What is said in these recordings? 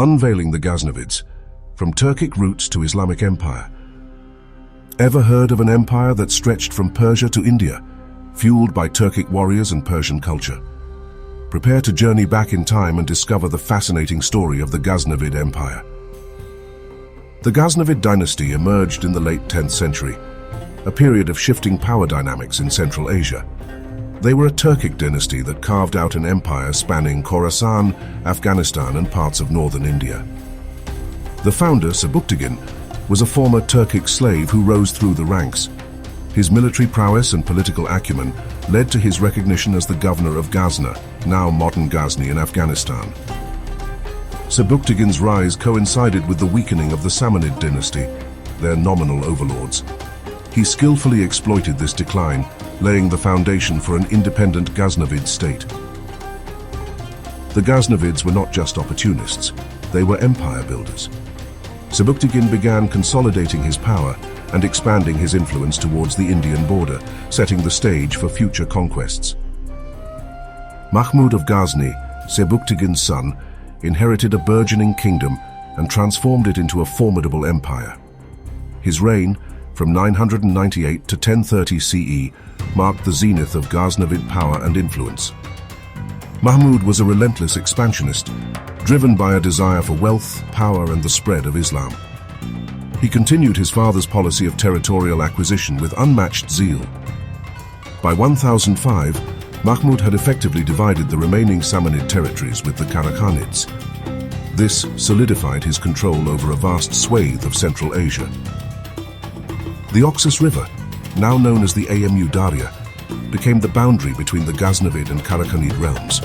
Unveiling the Ghaznavids, from Turkic roots to Islamic empire. Ever heard of an empire that stretched from Persia to India, fueled by Turkic warriors and Persian culture? Prepare to journey back in time and discover the fascinating story of the Ghaznavid Empire. The Ghaznavid Dynasty emerged in the late 10th century, a period of shifting power dynamics in Central Asia. They were a Turkic dynasty that carved out an empire spanning Khorasan, Afghanistan, and parts of northern India. The founder, Sebuktigin, was a former Turkic slave who rose through the ranks. His military prowess and political acumen led to his recognition as the governor of Ghazna, now modern Ghazni in Afghanistan. Sebuktigin's rise coincided with the weakening of the Samanid dynasty, their nominal overlords. He skillfully exploited this decline, laying the foundation for an independent Ghaznavid state. The Ghaznavids were not just opportunists, they were empire builders. Sebuktigin began consolidating his power and expanding his influence towards the Indian border, setting the stage for future conquests. Mahmud of Ghazni, Sebuktigin's son, inherited a burgeoning kingdom and transformed it into a formidable empire. His reign, from 998 to 1030 CE, marked the zenith of Ghaznavid power and influence. Mahmud was a relentless expansionist, driven by a desire for wealth, power, and the spread of Islam. He continued his father's policy of territorial acquisition with unmatched zeal. By 1005, Mahmud had effectively divided the remaining Samanid territories with the Karakhanids. This solidified his control over a vast swathe of Central Asia. The Oxus River, now known as the Amu Darya, became the boundary between the Ghaznavid and Karakhanid realms.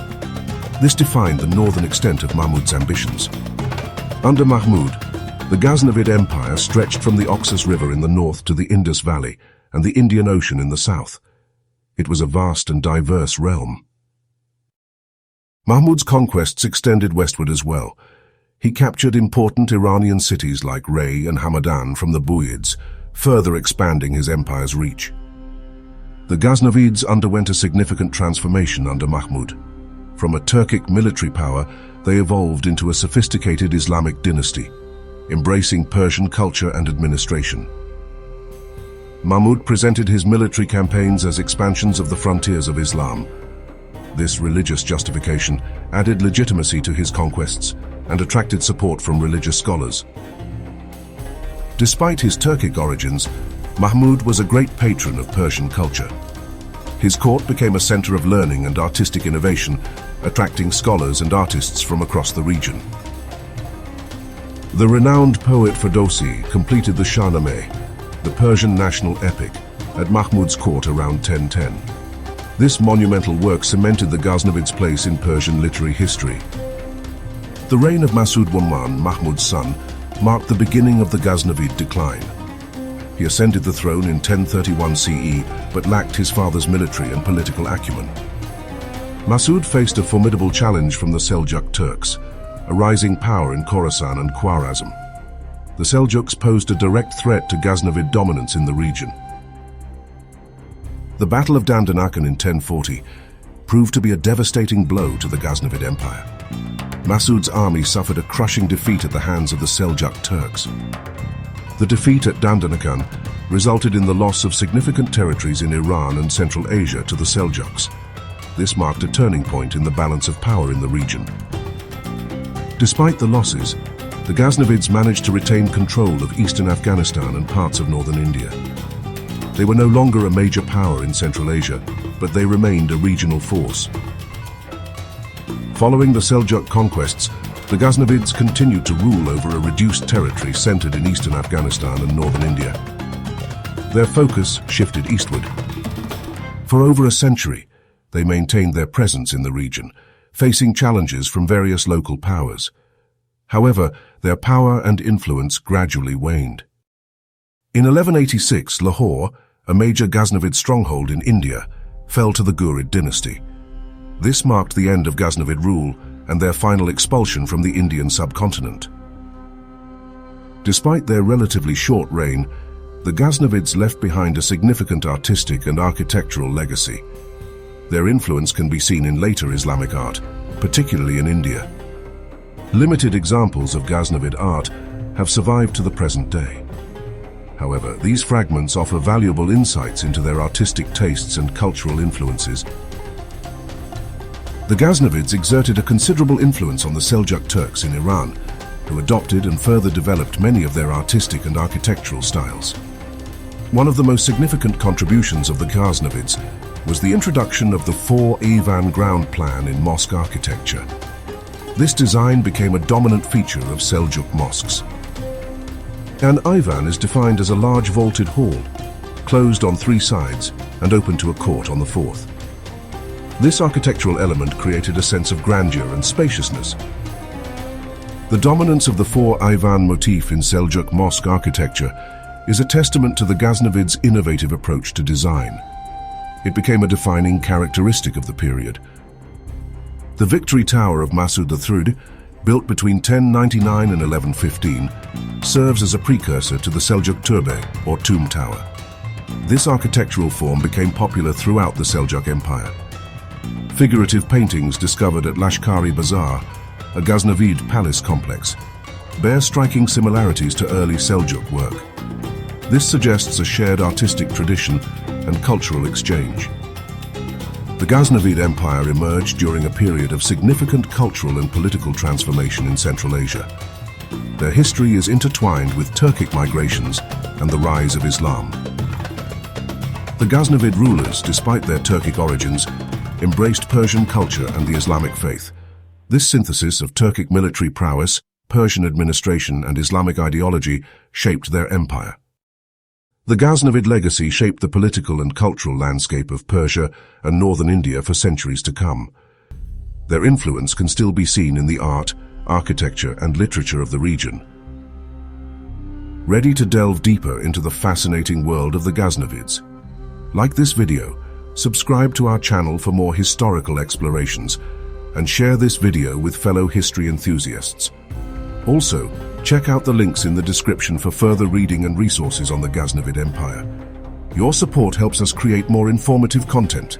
This defined the northern extent of Mahmud's ambitions. Under Mahmud, the Ghaznavid Empire stretched from the Oxus River in the north to the Indus Valley and the Indian Ocean in the south. It was a vast and diverse realm. Mahmud's conquests extended westward as well. He captured important Iranian cities like Ray and Hamadan from the Buyids, further expanding his empire's reach. The Ghaznavids underwent a significant transformation under Mahmud. From a Turkic military power, they evolved into a sophisticated Islamic dynasty, embracing Persian culture and administration. Mahmud presented his military campaigns as expansions of the frontiers of Islam. This religious justification added legitimacy to his conquests and attracted support from religious scholars. Despite his Turkic origins, Mahmud was a great patron of Persian culture. His court became a center of learning and artistic innovation, attracting scholars and artists from across the region. The renowned poet Ferdowsi completed the Shahnameh, the Persian national epic, at Mahmud's court around 1010. This monumental work cemented the Ghaznavids' place in Persian literary history. The reign of Masud Wamman, Mahmud's son, marked the beginning of the Ghaznavid decline. He ascended the throne in 1031 CE, but lacked his father's military and political acumen. Masud faced a formidable challenge from the Seljuk Turks, a rising power in Khorasan and Khwarezm. The Seljuks posed a direct threat to Ghaznavid dominance in the region. The Battle of Dandanakan in 1040 proved to be a devastating blow to the Ghaznavid Empire. Masud's army suffered a crushing defeat at the hands of the Seljuk Turks. The defeat at Dandanakan resulted in the loss of significant territories in Iran and Central Asia to the Seljuks. This marked a turning point in the balance of power in the region. Despite the losses, the Ghaznavids managed to retain control of eastern Afghanistan and parts of northern India. They were no longer a major power in Central Asia, but they remained a regional force. Following the Seljuk conquests, the Ghaznavids continued to rule over a reduced territory centered in eastern Afghanistan and northern India. Their focus shifted eastward. For over a century, they maintained their presence in the region, facing challenges from various local powers. However, their power and influence gradually waned. In 1186, Lahore, a major Ghaznavid stronghold in India, fell to the Ghurid dynasty. This marked the end of Ghaznavid rule and their final expulsion from the Indian subcontinent. Despite their relatively short reign, the Ghaznavids left behind a significant artistic and architectural legacy. Their influence can be seen in later Islamic art, particularly in India. Limited examples of Ghaznavid art have survived to the present day. However, these fragments offer valuable insights into their artistic tastes and cultural influences. The Ghaznavids exerted a considerable influence on the Seljuk Turks in Iran, who adopted and further developed many of their artistic and architectural styles. One of the most significant contributions of the Ghaznavids was the introduction of the 4-Ivan ground plan in mosque architecture. This design became a dominant feature of Seljuk mosques. An Ivan is defined as a large vaulted hall, closed on 3 sides and open to a court on the 4th. This architectural element created a sense of grandeur and spaciousness. The dominance of the 4-Ivan motif in Seljuk mosque architecture is a testament to the Ghaznavids' innovative approach to design. It became a defining characteristic of the period. The Victory Tower of Mahmud III, built between 1099 and 1115, serves as a precursor to the Seljuk Türbe, or Tomb Tower. This architectural form became popular throughout the Seljuk Empire. Figurative paintings discovered at Lashkari Bazaar, a Ghaznavid palace complex, bear striking similarities to early Seljuk work. This suggests a shared artistic tradition and cultural exchange. The Ghaznavid Empire emerged during a period of significant cultural and political transformation in Central Asia. Their history is intertwined with Turkic migrations and the rise of Islam. The Ghaznavid rulers, despite their Turkic origins, embraced Persian culture and the Islamic faith. This synthesis of Turkic military prowess, Persian administration, and Islamic ideology shaped their empire. The Ghaznavid legacy shaped the political and cultural landscape of Persia and northern India for centuries to come. Their influence can still be seen in the art, architecture, and literature of the region. Ready to delve deeper into the fascinating world of the Ghaznavids? Like this video, subscribe to our channel for more historical explorations, and share this video with fellow history enthusiasts. Also, check out the links in the description for further reading and resources on the Ghaznavid Empire. Your support helps us create more informative content.